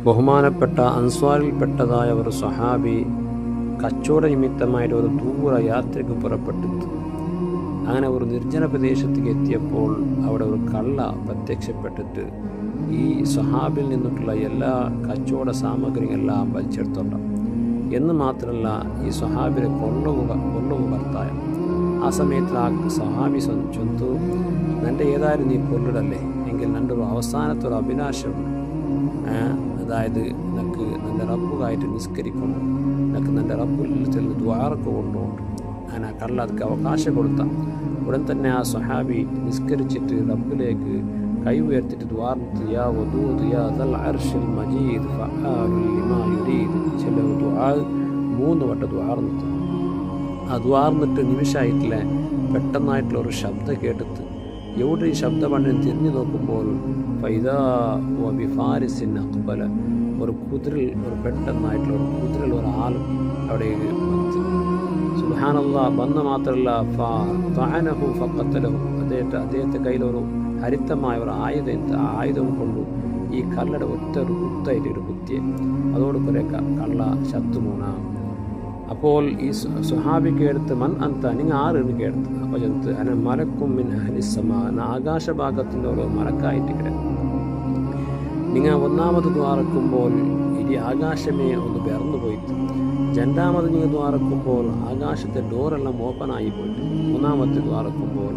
ബഹുമാനപ്പെട്ട അൻസ്വാറിൽപ്പെട്ടതായ ഒരു സ്വഹാബി കച്ചവട നിമിത്തമായിട്ട് ഒരു ദൂര യാത്രയ്ക്ക് പുറപ്പെട്ടെത്തി. അങ്ങനെ ഒരു നിർജ്ജന പ്രദേശത്തേക്ക് എത്തിയപ്പോൾ അവിടെ ഒരു കള്ള പ്രത്യക്ഷപ്പെട്ടിട്ട് ഈ സ്വഹാബിൽ നിന്നിട്ടുള്ള എല്ലാ കച്ചവട സാമഗ്രികളെല്ലാം വലിച്ചെടുത്തുണ്ട്. എന്ന് മാത്രമല്ല, ഈ സ്വഹാബിനെ കൊല്ലുക ഭർത്തായ. ആ സമയത്ത് ആ സ്വഹാബി ചൊന്തു, നിൻ്റെ ഏതായാലും നീ കൊല്ലിടല്ലേ എങ്കിൽ നിൻ്റെ ഒരു അവസാനത്തൊരു അഭിലാഷമുണ്ട്. അതായത് നിനക്ക് നിൻ്റെ റബ്ബുകായിട്ട് നിസ്കരിക്കണം, നിനക്ക് നിൻ്റെ റബ്ബിൽ ചെന്ന് ദ്വാരക്ക് കൊണ്ടുകൊണ്ട്. അങ്ങനെ ആ കള്ള അതിക്ക് അവകാശം കൊടുത്ത ഉടൻ തന്നെ ആ സ്വഹാബി നിസ്കരിച്ചിട്ട് റബ്ബിലേക്ക് കൈ ഉയർത്തിട്ട് ദ്വാർന്നിട്ട് യാ വദൂദ് യാ ദൽ അർശിൽ മജീദ് ഫഅലുൽ ലിമാ യുരീദ് ചില ദുആ 3 വട്ടം ദ്വാർന്നിട്ട് ആ ദ്വാർന്നിട്ട് നിമിഷമായിട്ടില്ല പെട്ടെന്നായിട്ടുള്ള ഒരു ശബ്ദം കേട്ടിട്ട് എവിടെ ഈ ശബ്ദമണ്ണിൽ തിരിഞ്ഞു നോക്കുമ്പോൾ ഫൈദാ വബിഫാരിസിൻ അഖ്ബല ഒരു കുതിരൽ പെട്ടെന്നായിട്ടുള്ള ഒരു കുതിരൽ ഒരാളും അവിടെ വന്ന് സുബ്ഹാനല്ലാഹ് വന്ന മാത്രമല്ല ഫഅനഹു ഫഖത്തലഹു അദ്ദേഹത്തെ കയ്യിലൊരു ഹരിതമായ ഒരു ആയുധം കൊണ്ടു ഈ കള്ളയുടെ ഒറ്റ ഒരു കുത്തായിട്ട് ഒരു കുത്തിയെ അതോട് കുറെ കള്ള ശത്രുമൂണ. അപ്പോൾ ഈ സുഹാബിക്ക് എടുത്ത് മൻ അന്ത നിങ്ങൾ ആരെന്ന് കേടുത്ത്. അപ്പോൾ ചെന്ന് അന മലക്കും മിൻ അഹ്ലിസ്സമാ ആകാശഭാഗത്തിൻ്റെ ഓരോ മലക്കായിട്ട് കിടക്കും. നിങ്ങൾ ഒന്നാമത് ദ്വാരക്കുമ്പോൾ ഇനി ആകാശമേ ഒന്ന് ബെർന്നു പോയിട്ട്, രണ്ടാമത് നിങ്ങൾ ദ്വാരക്കുമ്പോൾ ആകാശത്തെ ഡോറെല്ലാം ഓപ്പണായി പോയിട്ട്, മൂന്നാമത്തെ ദ്വാരക്കുമ്പോൾ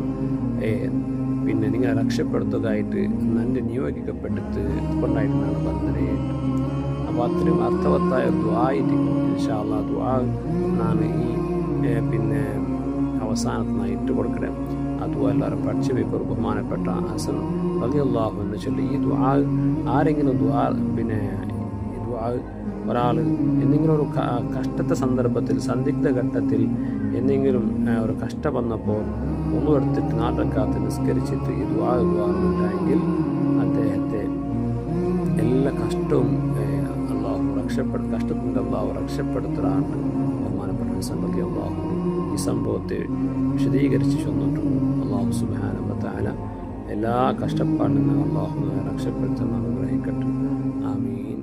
പിന്നെ നിങ്ങൾ രക്ഷപ്പെടുത്തുകയായിട്ട് നന്നെ നിയോഗിക്കപ്പെട്ടിട്ട് കൊണ്ടായിട്ടാണ് പറഞ്ഞത്. അപ്പോൾ അത്രയും അർത്ഥവത്തായ ദുആയിട്ട് ഇൻഷാ അല്ലാഹ് ദുആ നാം ഈ പിന്നെ അവസാനത്തിനായി ഇട്ട് കൊടുക്കണേ. ആ ദുആ എല്ലാവരും പഠിച്ചു വെക്കും. ബഹുമാനപ്പെട്ട ഹസൻ റളിയല്ലാഹു അൻഹു ചൊല്ലി ഈ ദുആ ആരെങ്കിലും ഒരാൾ എന്തെങ്കിലും ഒരു കഷ്ടത്തെ സന്ദർഭത്തിൽ സന്ദിഗ്ധ ഘട്ടത്തിൽ എന്തെങ്കിലും ഒരു കഷ്ടം വന്നപ്പോൾ എടുത്തിട്ട് 4 റക്അത്ത് നിസ്കരിച്ചിട്ട് ഈ ദുആ ഉണ്ടായെങ്കിൽ അദ്ദേഹത്തെ എല്ലാ കഷ്ടവും കഷ്ടത്തിൻ്റെ അല്ലാഹു രക്ഷപ്പെടുത്തലാണ്. ബഹുമാനപ്പെട്ട ഹസൻ റളിയല്ലാഹു അൻഹു ഈ സംഭവത്തെ വിശദീകരിച്ച് ചൊന്നിട്ടുണ്ട്. അല്ലാഹു സുബ്ഹാനഹു വ തആല എല്ലാ കഷ്ടപ്പാടിൽ നിന്നും അല്ലാഹു രക്ഷപ്പെടുത്താൻ അനുഗ്രഹിക്കട്ടെ. ആമീൻ.